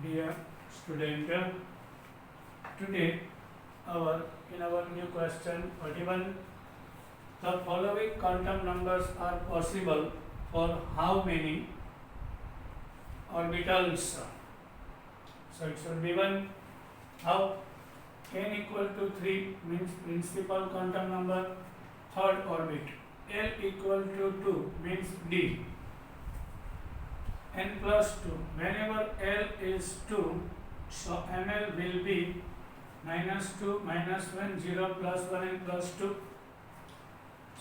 Dear student, today in our new question 41, the following quantum numbers are possible for how many orbitals? So it should be 1. How? n equal to 3 means principal quantum number, third orbit. L equal to 2 means D. N plus 2. Whenever L is 2, so ML will be minus 2, minus 1, 0, plus 1 and plus 2.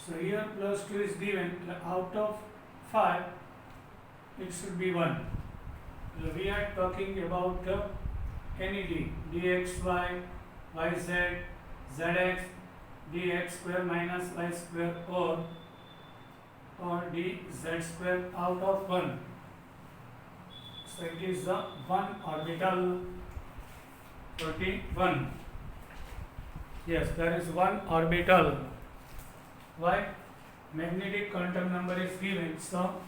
So here plus 2 is given. Out of 5, it should be 1. So we are talking about any D, dxy, yz, zx, dx square minus y square or dz square out of 1. So it is the 1 orbital 41. Yes, there is 1 orbital. Why? Magnetic quantum number is given. So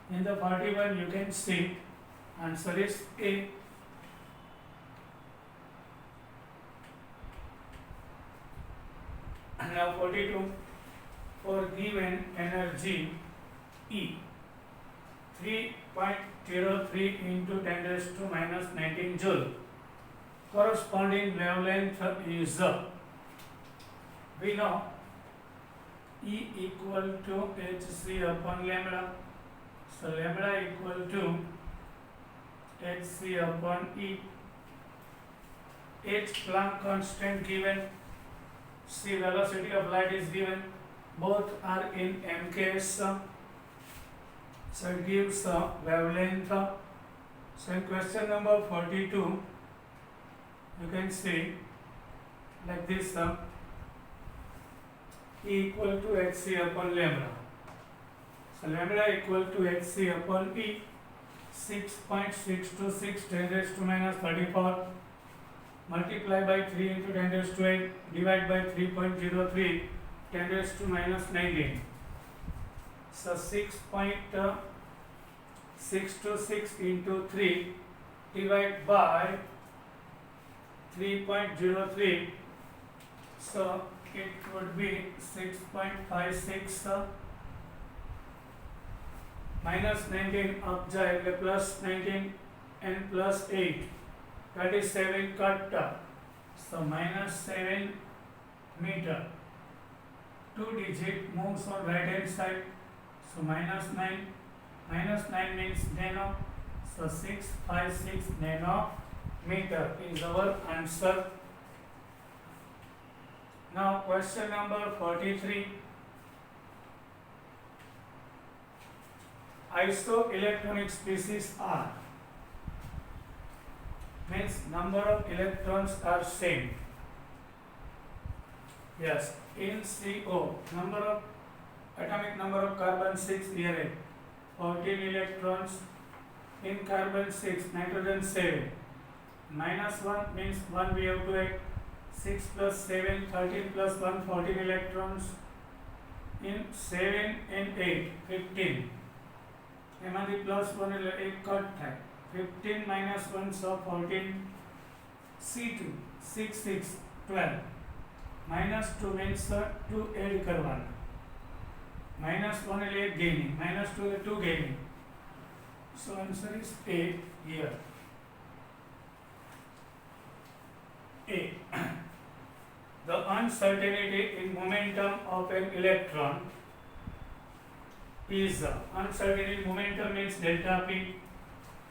in the 41 you can see answer is A. Now 42, for given energy E 3.03 into 10 raised to minus 19 joule, corresponding wavelength is we know E equal to hc upon lambda. So lambda equal to hc upon E. H Planck constant given, c velocity of light is given, both are in mks. So it gives wavelength. So in question number 42 you can see like this, E equal to hc upon lambda. So lambda equal to hc upon E, 6.626 10 raised to minus 34, multiply by 3 into 10 raised to 8, divide by 3.03 10 raised to minus 19. So 6.626 into 3 divide by 3.03, so it would be 6.56 minus 19 up जाएगा plus 19 and plus 8, that is 7 cut, so minus 7 meter. 2 digit moves on right hand side, so minus 9 means nano, so 656 nanometer is our answer. Now question number 43, isoelectronic species are means number of electrons are same. Yes, in CO atomic number of carbon 6 here 14 electrons, in carbon 6 nitrogen 7, minus 1 means 1 we have to add, 6 plus 7 13 plus 1 14 electrons, in 7 and 8 15, એમાંથી plus 1 એટલે 1 cut થાય, 15 minus 1 so 14, C2 6 6 12, minus 2 means 2 add કરવાના, minus 1 એટલે 1 gaining, minus 2 એટલે 2 gaining, so answer is A here. A. The uncertainty in momentum of an electron is uncertainty in momentum means delta P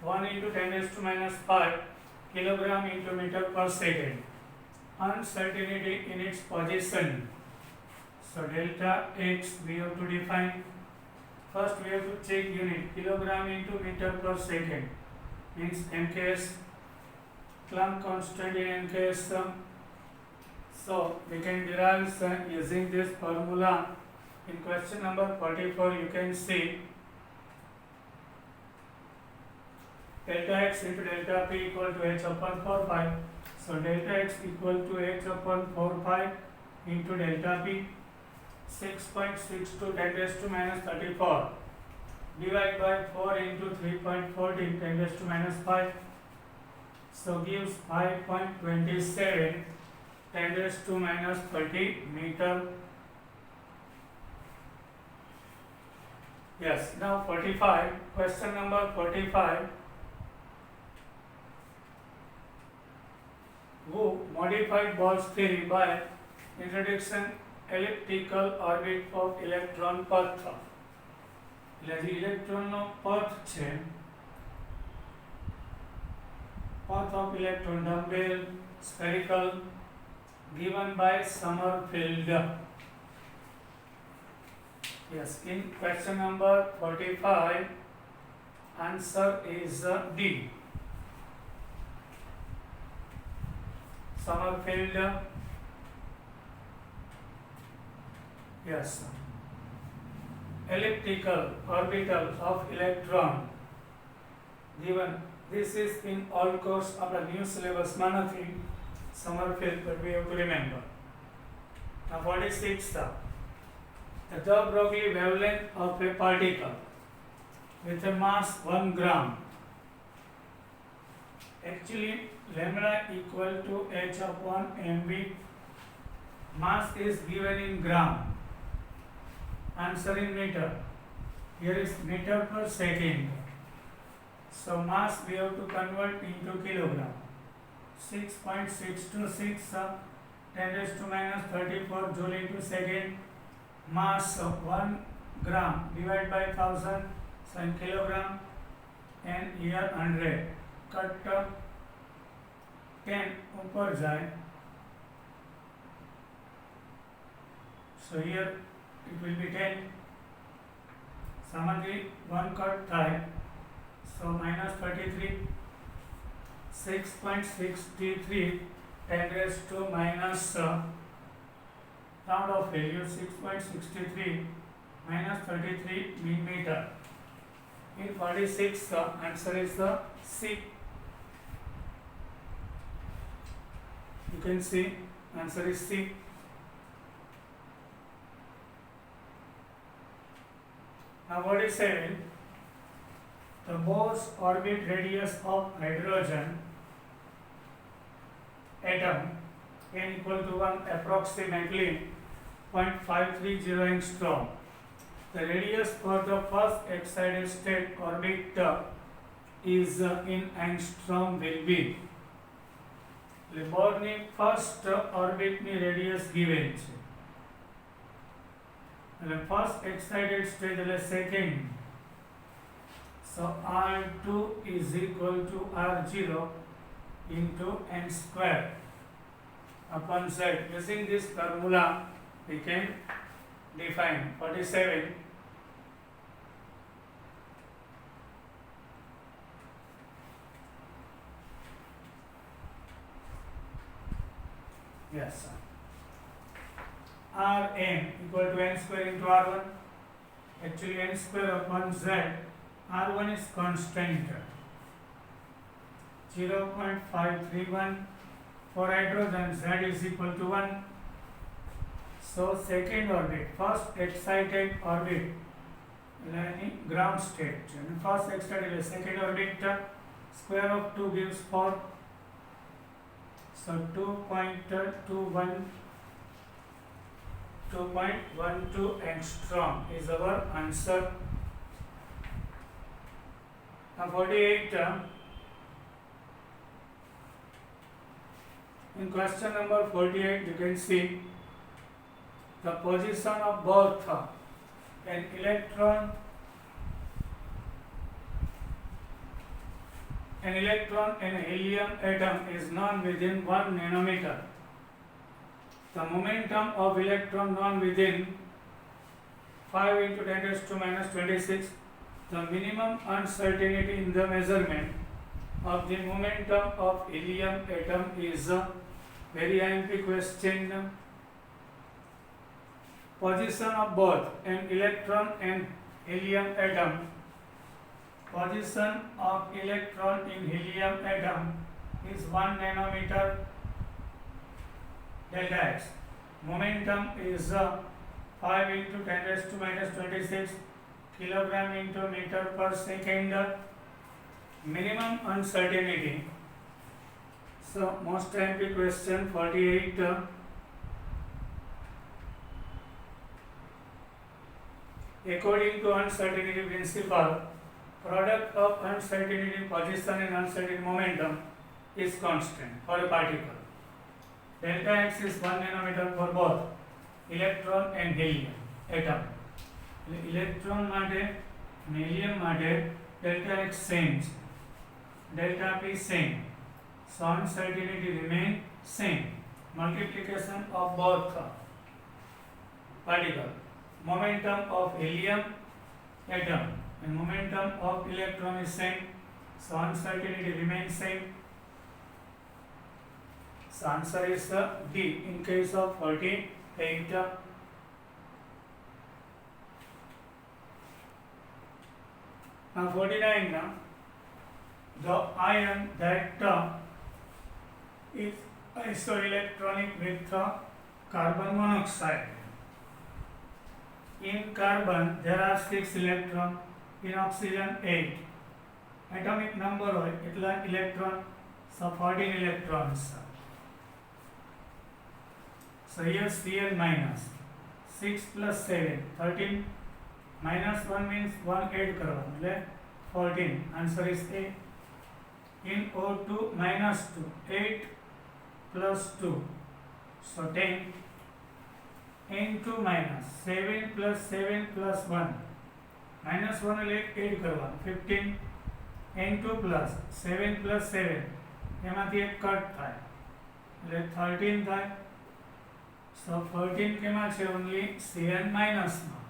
1 into 10 raised to minus 5 kilogram into meter per second. Uncertainty in its position. So delta x we have to define. First we have to check unit, kilogram into meter per second means mks, Planck constant in mks. So we can derive using this formula. In question number 44 you can see delta x into delta p equal to h upon 4 pi. So delta x equal to h upon 4 pi into delta p, 6.62 10 raised to minus 34 divide by 4 into 3.14 10 raised to minus 5. So gives 5.27 10 raised to minus 30 meter. Yes, now 45, question number 45. Who modified Bohr's theory by introduction elliptical orbit of electron path. એટલે જે ઇલેક્ટ્રોનનો પથ છે, path of electron dumbbell spherical given by Sommerfeld. Yes, in question number 45, answer is D. Sommerfeld. Yes. Elliptical orbital of electron given. This is in all course of the new syllabus Manathi Sommerfeld, but we have to remember. Now 46. The de Broglie wavelength of a particle with a mass 1 gram. Actually, lambda equal to h upon mv. Mass is given in gram. Answer in meter. Here is meter per second. So mass we have to convert into kilogram. 6.626 10 raised to minus 34 joule into second. Mass of 1 gram divided by 1000, so in kilogram, and here 100. Cut 10 ऊपर जाए. So here it will be 10. सामग्री 1 cut થાય, so minus 33. 6.63 10 raised to minus round of value 6.63 minus 33 millimeter. In 46, answer is the C. You can see answer is C. Now 47, the Bohr's orbit radius of hydrogen atom n equal to 1 approximately 0.530 angstrom. The radius for the first excited state orbit is in angstrom will be. Bohr's first orbit ની radius given છે. એટલે first excited state એટલે second. So R2 is equal to R0 into n square upon z. Using this formula we can define 47. Yes, sir. Rn equal to n square into R1. Actually n square upon z. R1 is constant 0.531. For hydrogen z is equal to 1. So second orbit, first excited orbit ground state, and first excited second orbit, square of 2 gives 4. So 2.12 angstrom is our answer. Now 48, in question number 48 you can see the position of both an electron and a helium atom is known within 1 nanometer. The momentum of electron known within 5 into 10 raised to minus 26. The minimum uncertainty in the measurement of the momentum of helium atom is a very IMP question. Position of both an electron and helium atom. Position of electron in helium atom is 1 nanometer delta x. Momentum is 5 into 10 raised to minus 26 kilogram into meter per second. Minimum uncertainty. So most MP question 48. According to uncertainty principle, product of uncertainty position and uncertainty momentum is constant for a particle. Delta X is 1 nanometer for both electron and helium atom. Electron માટે helium માટે delta X same, delta P same. So uncertainty remain same. Multiplication of both particle. Momentum of helium atom and momentum of electron is same. So uncertainty remains same. So answer is D in case of 48. Now 49 now. The ion that is isoelectronic with carbon monoxide. In carbon there are 6 electrons, in oxygen 8. Atomic number હોય એટલા electron, so 14 electrons. So here Cl minus 6 plus 7 13 minus 1 means 1 add કરવાનું એટલે 14. Answer is A. In O2 minus 2 8 plus 2 so 10. N2 minus 7 plus 7 plus 1 minus 1 એટલે 8 કરવાનું 15. N2 plus 7 plus 7 એમાંથી એક cut થાય એટલે 13 થાય. So 14 કેમાં છે only Cn minus માં.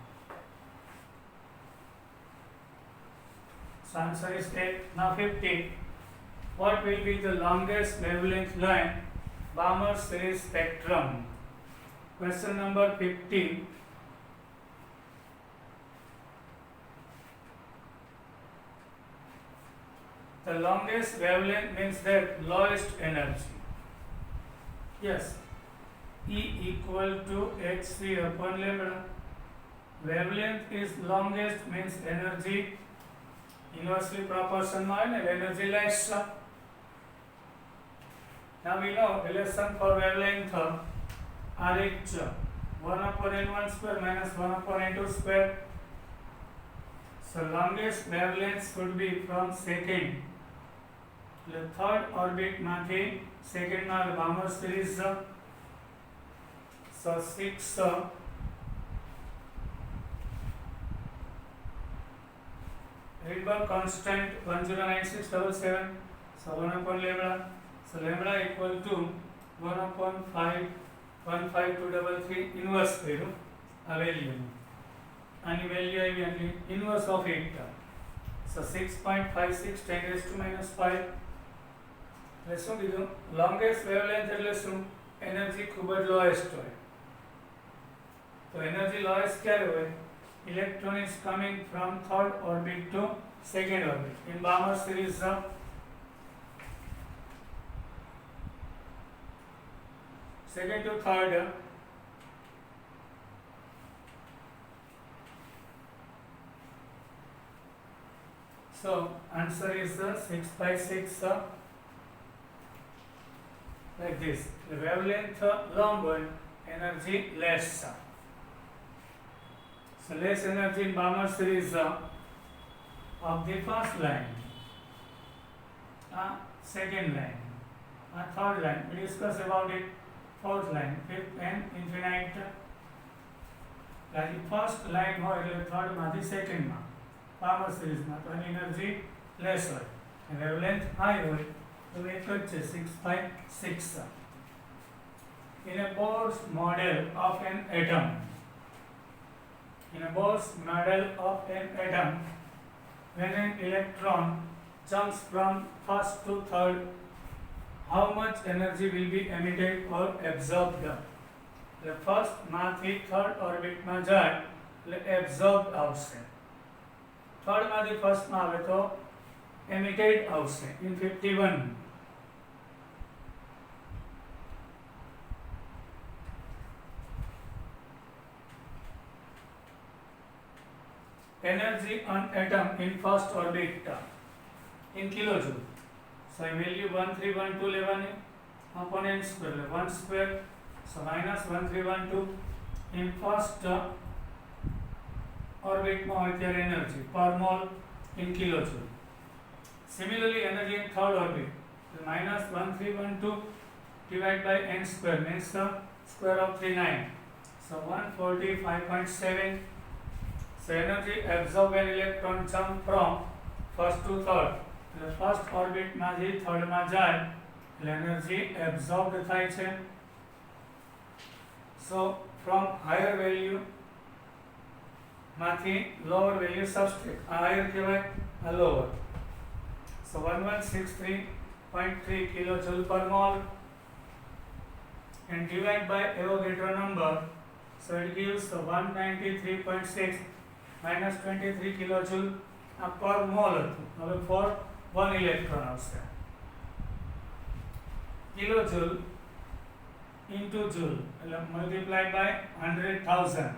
So answer is A. Now 50. What will be the longest wavelength line Balmer series spectrum? Question number 15. The longest wavelength means that lowest energy. Yes. E equal to hc upon lambda. Wavelength is longest means energy inversely proportional and energy less. Now we know relation for wavelength RH 1 upon n1 square minus 1 upon n2 square. So longest wavelength should be from second. The third orbit माथी second માં Balmer series. So 6 Rydberg constant 109677. So 1 upon lambda. So lambda equal to 1 upon 5 15233 inverse કર્યું આ value. આની value આવી આની inverse of it. So 6.56 10 raised to minus 5. એટલે શું કીધું longest wavelength એટલે શું એનર્જી ખૂબ જ લોએસ્ટ હોય. તો એનર્જી લોએસ્ટ ક્યારે હોય? Electron is coming from third orbit to second orbit. In Balmer series second to third so answer is 6/6 like this. The wavelength long one, energy less. So less energy in Balmer series of the first line, second line, third line. We discuss about it. Fourth line, fifth and infinite. Like first line હોય એટલે third માંથી second માં Balmer series માં તો એની energy less હોય and wavelength high હોય તો એક જ છે 6/6. In a Bohr's model of an atom, in a Bohr's model of an atom, when an electron jumps from first to third, how much energy will be emitted or absorbed? The first માંથી third orbit માં જાય એટલે absorbed આવશે. third માંથી first માં આવે તો emitted આવશે. In 51 energy an atom in first orbit in kilojoule. So value 1312 લેવાની upon n square એટલે 1 square, so minus 1312 in first orbit માં હોય ત્યારે energy per mole in kilojoule. Similarly energy in third orbit minus 1312 divided by n square means the square of 39, so 145.7. So energy absorbed when electron jump from first to third. The first orbit માંથી third માં જાય એટલે energy absorbed થાય છે. So from higher value માંથી lower value subtract. આ higher કહેવાય, આ lower. So 1163.3 kilojoule per mole and divide by Avogadro number, so it gives 193.6 minus 23 kilojoule per mole for 1 electron આવશે. Kilojoule into joule એટલે multiplied by 100,000,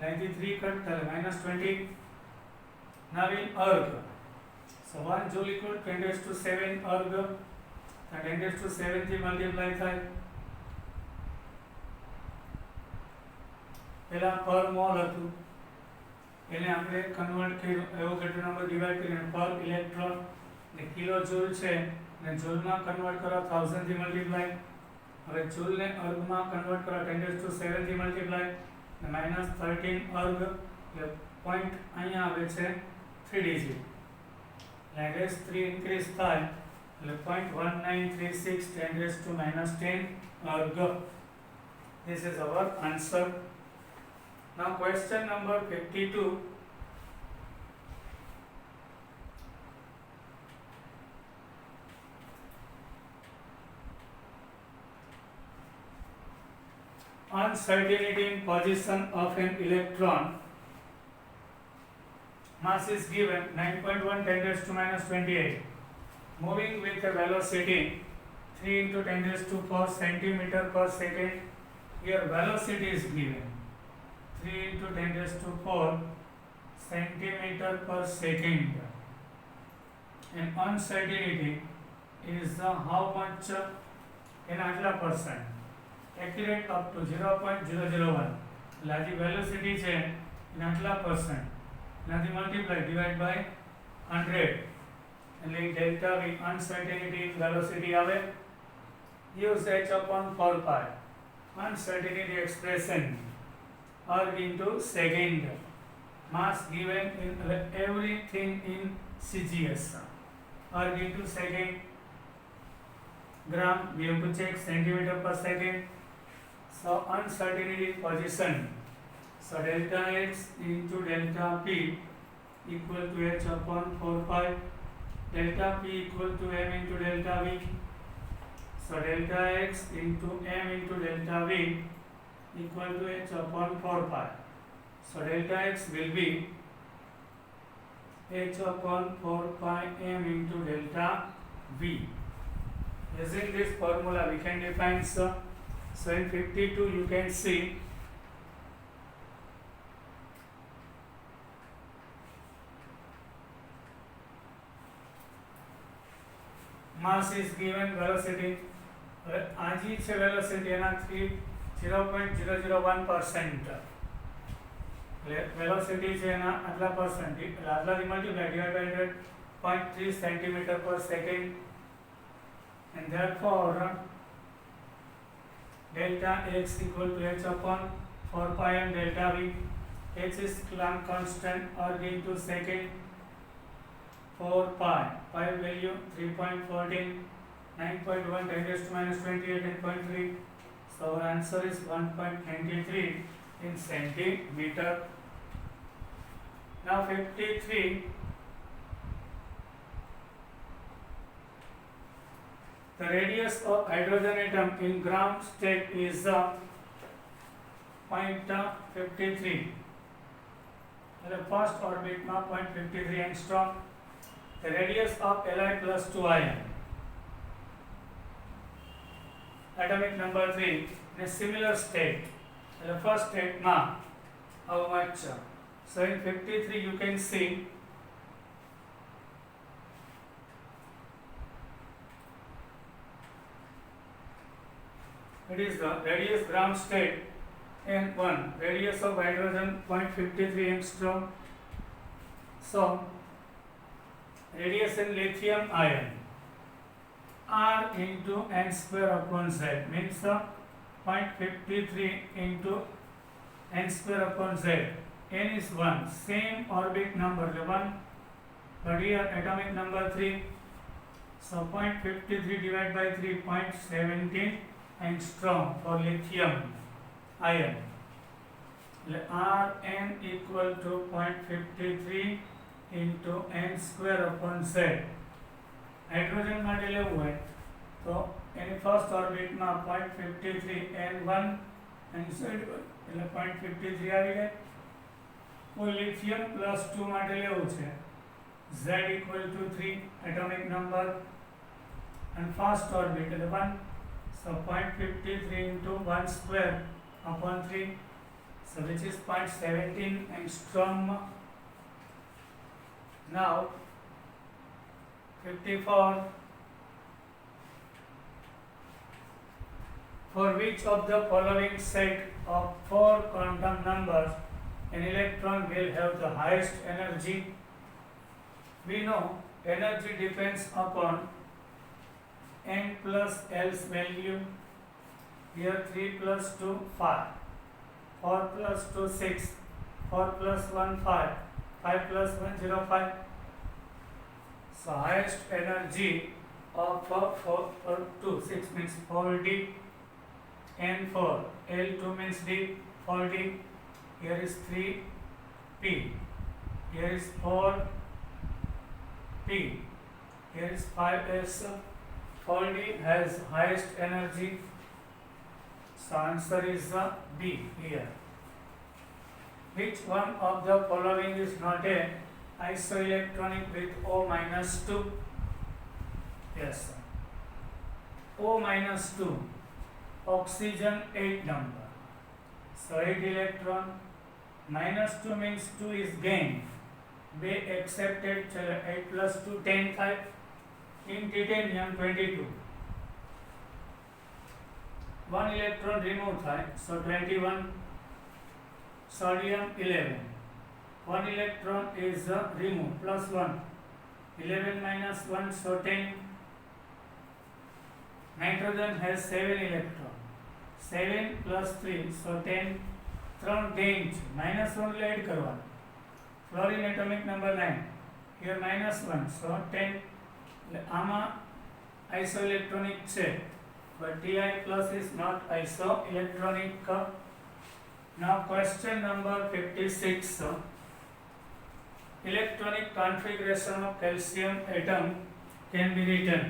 93 cut minus 20. Now in erg, so 1 joule equal 10 raised to 7 erg, 10 raised to 7 થી multiply થાય. પહેલા પર mall હતું એને આપણે convert કર્યું, એવોગાડ્રો નંબર ડિવાઇડ કરીને પર ઇલેક્ટ્રોન ને કિલો જૂલ છે ને જૂલમાં કન્વર્ટ કરો 1000 થી મલ્ટીપ્લાય. હવે જૂલને અર્ગમાં કન્વર્ટ કરો 10⁻⁷ થી મલ્ટીપ્લાય ને -13 અર્ગ એટલે પોઈન્ટ અહીંયા આવે છે 3 ડિજિટ એટલે -3 ઇન્ક્રીઝ થાય એટલે 0.1936 10⁻⁻10 અર્ગ. This is our answer. Now question number 52. Uncertainty in position of an electron. Mass is given 9.1 10⁻⁻28. Moving with a velocity 3 into 10⁻⁴ centimeter per second. Here velocity is given 3 into 10⁻⁴ centimeter per second. And uncertainty is how much in atla percent. Accurate up to 0.001. Large velocity છે in atla percent. Large multiply divide by 100. And delta V uncertainty in velocity આવે. Use h upon 4 pi. Uncertainty expression erg into second. Mass given in everything in CGS. Erg into second. Gram we have to check centimeter per second. So uncertainty position. So delta x into delta p equal to h upon 4 pi. Delta p equal to m into delta v. So delta x into m into delta v equal to h upon 4 pi. So delta x will be h upon 4 pi m into delta v. Using this formula we can define so in 52 you can see mass is given, velocity Aji છે velocity એના 0.001%. velocity છે એના આટલા percent એટલે આટલાથી multiply divide by 100 0.3 centimeter per second. And therefore delta x equal to h upon 4 pi m delta v. H is Planck constant erg into second 4 pi. Pi value 3.14, 9.1 10⁻⁻28 and 0.3. So our answer is 1.93 in centimeter. Now 53. The radius of hydrogen atom in gram state is 0.53. The first orbit 0.53 angstrom. The radius of Li plus 2 ion. Atomic number 3 in a similar state. The first state how much? So in 53 you can see it is the radius ground state N1, radius of hydrogen 0.53 angstrom. So radius in lithium ion R into n square upon z means 0.53 into n square upon z. N is 1, same orbit number 1, but here atomic number 3. So 0.53 divided by 3, 0.17 angstrom for lithium ion. Rn equal to 0.53 into n square upon z. Hydrogen માટે લેવું હોય તો એની first ઓર્બિટમાં 0.53 n1 and z1 એટલે 0.53 આવી જાય. કુલ lithium +2 માટે લેવું છે z equal to 3 atomic number and first orbit એટલે 1. So 0.53 into 1 square upon 3, so which is 0.17 angstrom. Now 54. For which of the following set of 4 quantum numbers an electron will have the highest energy? We know energy depends upon n plus L's value. Here 3 plus 2, 5. 4 plus 2, 6. 4 plus 1, 5. 5 plus 1, 0, 5. So highest energy of 2, 6 means 4D, N4, L2 means D, 4D, here is 3P, here is 4P, here is 5S, 4D has highest energy, so answer is B here. Which one of the following is not a isoelectronic with O minus 2? Yes. O minus 2. Oxygen 8 number. So 8 electron. Minus 2 means 2 is gained. They accepted 8 plus 2, 10 5. In titanium 22. 1 electron removed, so 21. Sodium 11. 1 electron is removed, plus 1. 11 minus 1, so 10. Nitrogen has 7 electrons. 7 plus 3, so 10. 3 gained, minus 1 add करवाना. Fluorine atomic number 9. Here minus 1, so 10. આમાં isoelectronic છે, but Ti plus is not isoelectronic. Now question number 56. Electronic configuration of calcium atom can be written.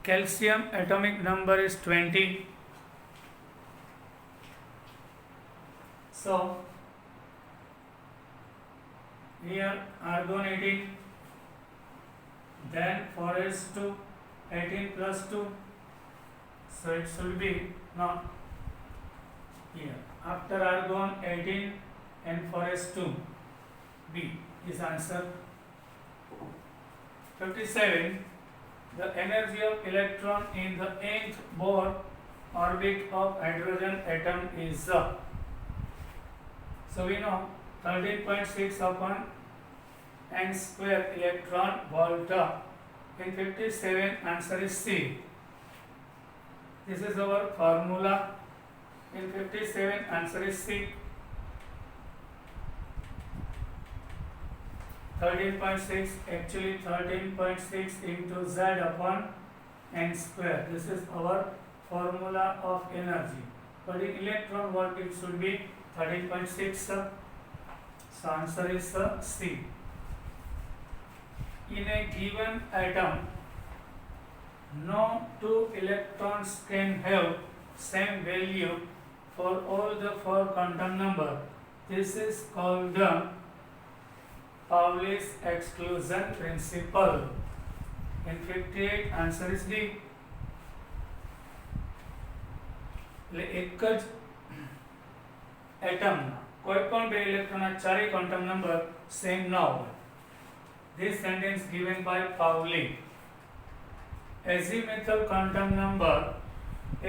Calcium atomic number is 20. So here argon 18, then 4s2, 18 plus 2, so it should be not here. After argon 18 and 4s2, B is answer. 57. The energy of electron in the nth Bohr orbit of hydrogen atom is so we know 13.6 upon n square electron volt. In 57 answer is C. This is our formula. In 57 answer is C. 13.6, actually 13.6 into Z upon n square. This is our formula of energy. But in electron volt it should be 13.6. So answer is C. In a given atom, no two electrons can have same value for all the 4 quantum number. This is called the Pauli's exclusion principle. In 58 answer is D. એક જ એટમના કોઈપણ બે ઇલેક્ટ્રોનના ચારેય quantum number same ન હોય. This sentence given by Pauli. Azimuthal quantum number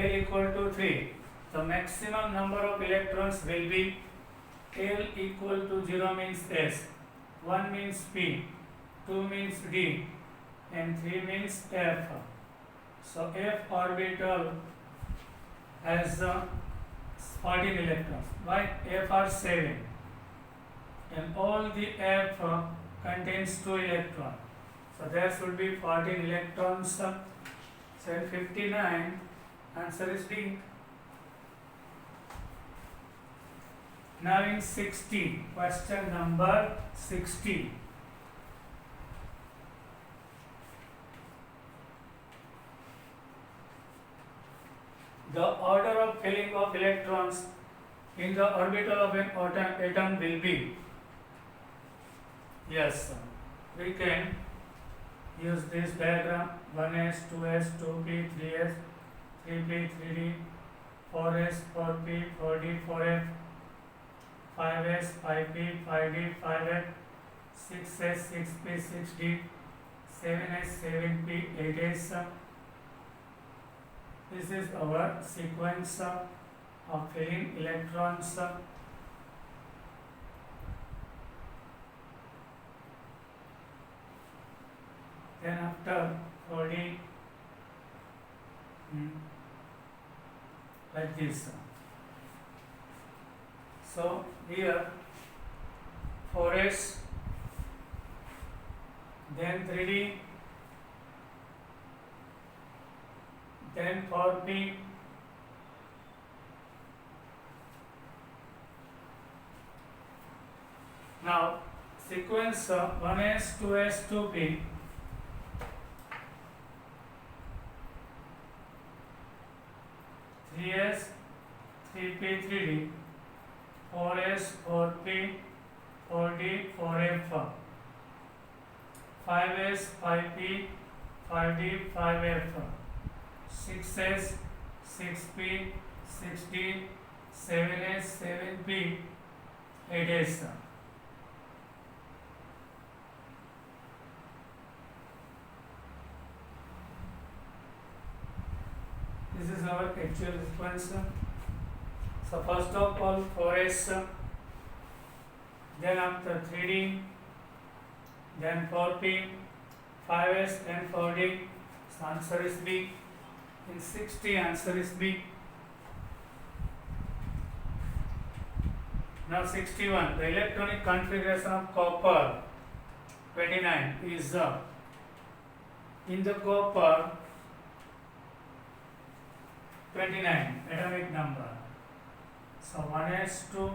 L equal to 3. The maximum number of electrons will be L equal to 0 means S, 1 means P, 2 means D, and 3 means F. So F orbital has 14 electrons. Why? F are 7. And all the F contains 2 electrons. So there should be 14 electrons. So 59, answer is D. Now in 60, question number 60. The order of filling of electrons in the orbital of an atom will be. Yes, we can use this diagram: 1s, 2s, 2p, 3s, 3p, 3d, 4s, 4p, 4d, 4f, 5s, 5p, 5d, 5f, 6s, 6p, 6d, 7s, 7p, 8s. This is our sequence of filling electrons. Then after 40, like this. So here 4s, then 3d, then 4p, now sequence 1s, 2s, 2p, 3s, 3p, 3d, 4s, 4p, 4d, 4f, 5s, 5p, 5d, 5f, 6s, 6p, 6d, 7s, 7p, 8s. This is our actual sequence. So first of all 4s, then after 3d, then 4p, 5s, then 4d. So answer is B. In 60, answer is B. Now 61, the electronic configuration of copper 29 is in the copper 29 atomic number. So 1s2,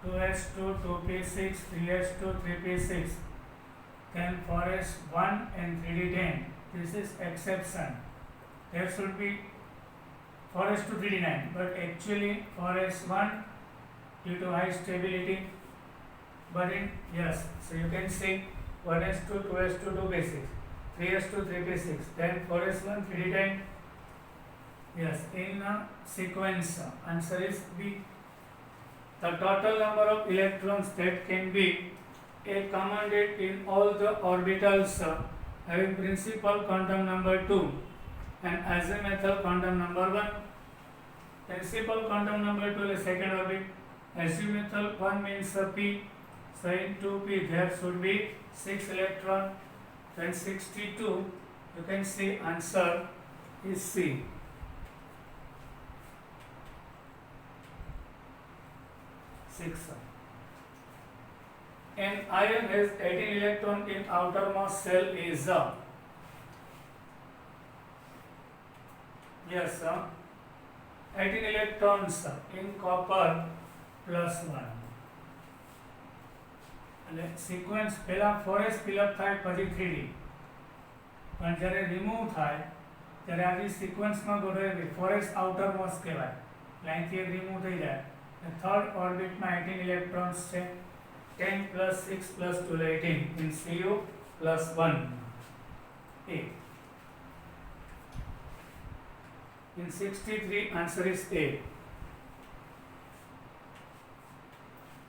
2s2, 2p6, 3s2, 3p6, then 4s1 and 3d10. This is exception. There should be 4s2, 3d9, but actually 4s1 due to high stability. But in yes, so you can see 1s2, 2s2, 2p6, 3s2, 3p6, then 4s1, 3d10. Yes, in sequence, answer is B. The total number of electrons that can be accommodated in all the orbitals having principal quantum number 2 and azimuthal quantum number 1. Principal quantum number 2 is second orbit. Azimuthal 1 means P. So in 2p there should be 6 electron. Then 62, you can see answer is C. An iron has 18 electrons in outermost shell is yes 18 electrons in copper plus 1. એટલે sequence પહેલા 4s fill up થાય પછી 3d, પણ જ્યારે remove થાય ત્યારે આ સિક્વન્સમાં ગોઠવેલી 4s આઉટરમોસ્ટ કહેવાય, એટલે અહીંથી એક રિમૂવ થઈ જાય. થર્ડ ઓર્બિટમાં 18 ઇલેક્ટ્રોન્સ છે. 10 plus 6 plus 2 18 in Cu plus 1 A. In 63, answer is A.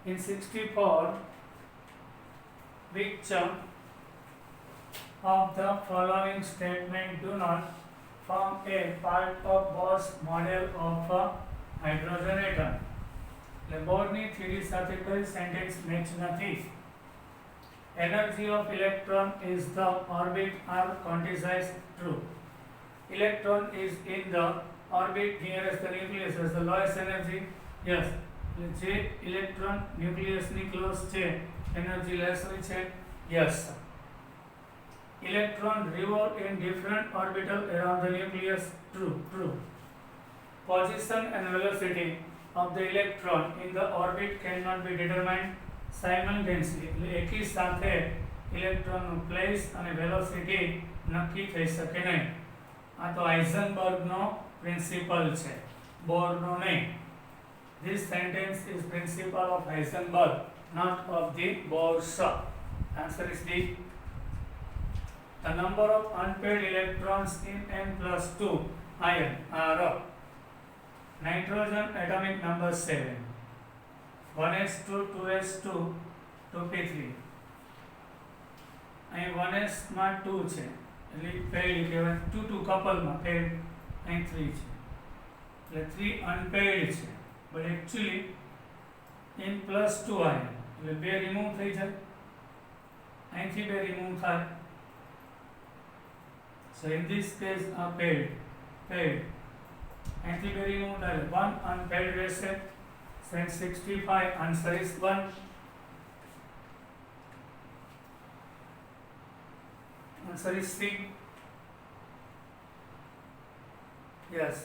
In 64, which of the following statement do not form a part of Bohr's model of a hydrogen atom? એટલે બોરની theory સાથે કોઈ sentence match નથી. Energy of electron is the orbit are quantized. True. Electron is in the orbit nearest the nucleus as the lowest energy. Yes. જે electron ન્યુક્લિયસની close છે energy less હોય છે. Yes. Electron revolve in different orbital around the nucleus. True. Position and velocity of the electron in the orbit cannot be determined simultaneously. એકી સાથે ઇલેક્ટ્રોનનું place અને velocity નક્કી થઈ શકે નહીં. આ તો હાઇઝનબર્ગનો પ્રિન્સિપલ છે, બોરનો નહીં. This sentence is principle of Heisenberg, not of the Bohr's. Answer is D. The number of unpaired electrons in n+2 ion are nitrogen atomic number 7, 1s2, 2s2, 2p3. અહીં 1s માં 2 છે એટલે paired કહેવાય. 2 કપલમાં paired, અહીં 3 છે એટલે 3 unpaired છે. But actually in +2 ion એટલે 2 remove થઈ જાય, અહીંથી 2 remove થાય. So in this case paired અહીંથી 2 remove થાય, 1 unpaired રહેશે. So in 65 answer is 1. Answer is C. Yes,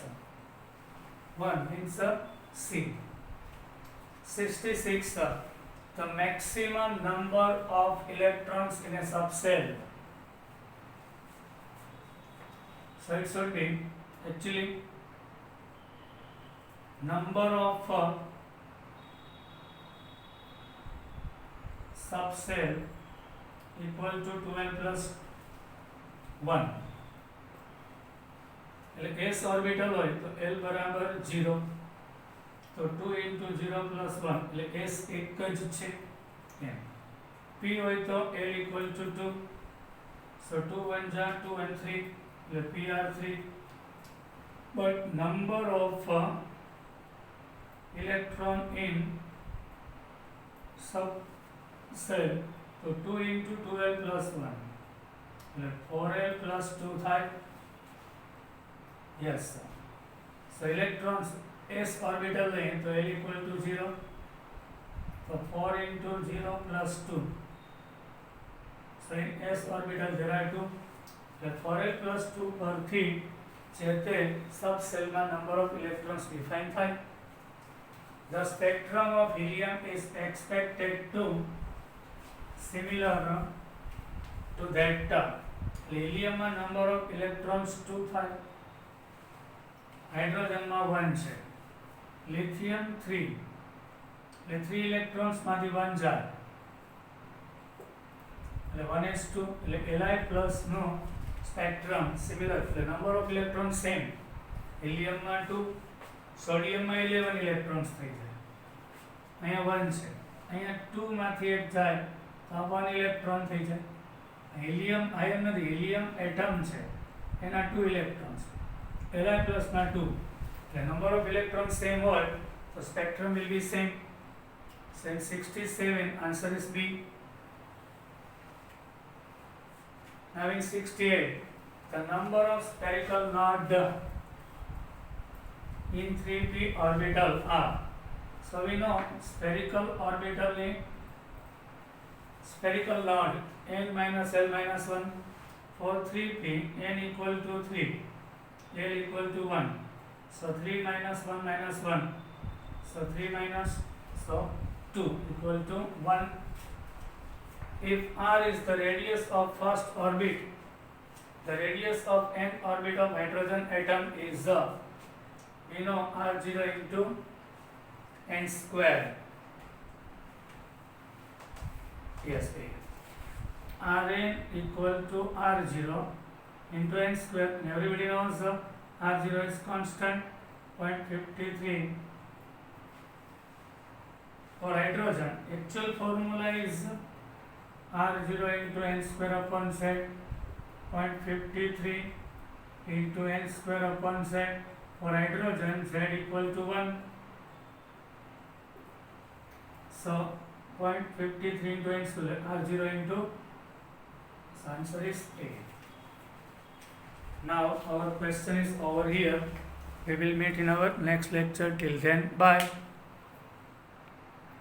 1 means C. 66, the maximum number of electrons in a subcell. So it should be actually number of subcell equal to 12 plus 1. એટલે s orbital હોય તો l બરાબર 0, તો 2 into 0 plus 1 એટલે s એક જ છે. p હોય તો l equal to 2, so 2 1 ja 2 and 3 એટલે p are 3. But number of electron in subcell, so 2 into 2l plus 1 એટલે 4l plus 2 થાય. Yes, sir. So electrons s orbital length, so l equal to 0, so 4 into 0 plus 2. So in s orbital there are 2, so 4l plus 2 પરથી જે તે subcellમાં number of electrons define થાય. The spectrum of helium is expected to similar to that. Heliumમાં number of electrons 2 થાય, હાઇડ્રોજનમાં 1 છે, lithium 3 એટલે 3 electrons માંથી 1 જાય એટલે 1s2 એટલે Li પ્લસ નો સ્પેક્ટ્રમ સિમિલર એટલે નંબર ઓફ ઇલેક્ટ્રોન સેમ. હિલિયમમાં 2, સોડિયમમાં 11 ઇલેક્ટ્રોન્સ થઈ જાય, અહીંયા 1 છે, અહીંયા 2 માંથી 1 જાય તો 1 ઇલેક્ટ્રોન થઈ જાય. હિલિયમ આયન નથી, હિલિયમ એટમ છે, એના 2 electrons, Li plus na 2. The number of electrons same હોય so spectrum will be same. So in 67 answer is B. Now in 68, the number of spherical nodes in 3p orbital are. So we know spherical orbital in spherical node n minus l minus 1 for 3p n equal to 3. L equal to 1, so 3 minus 1 minus 1, so 3 minus, so 2 equal to 1. If r is the radius of first orbit, the radius of n orbit of hydrogen atom is we know r0 into n square. Yes, Rn equal to r0 into n square, and everybody knows r0 is constant 0.53 For hydrogen, actual formula is R0 into n square upon z, 0.53 into n square upon z. For hydrogen, z equal to 1. So 0.53 into n square, R0 into, so answer is A. Now our question is over here. We will meet in our next lecture. Till then, bye.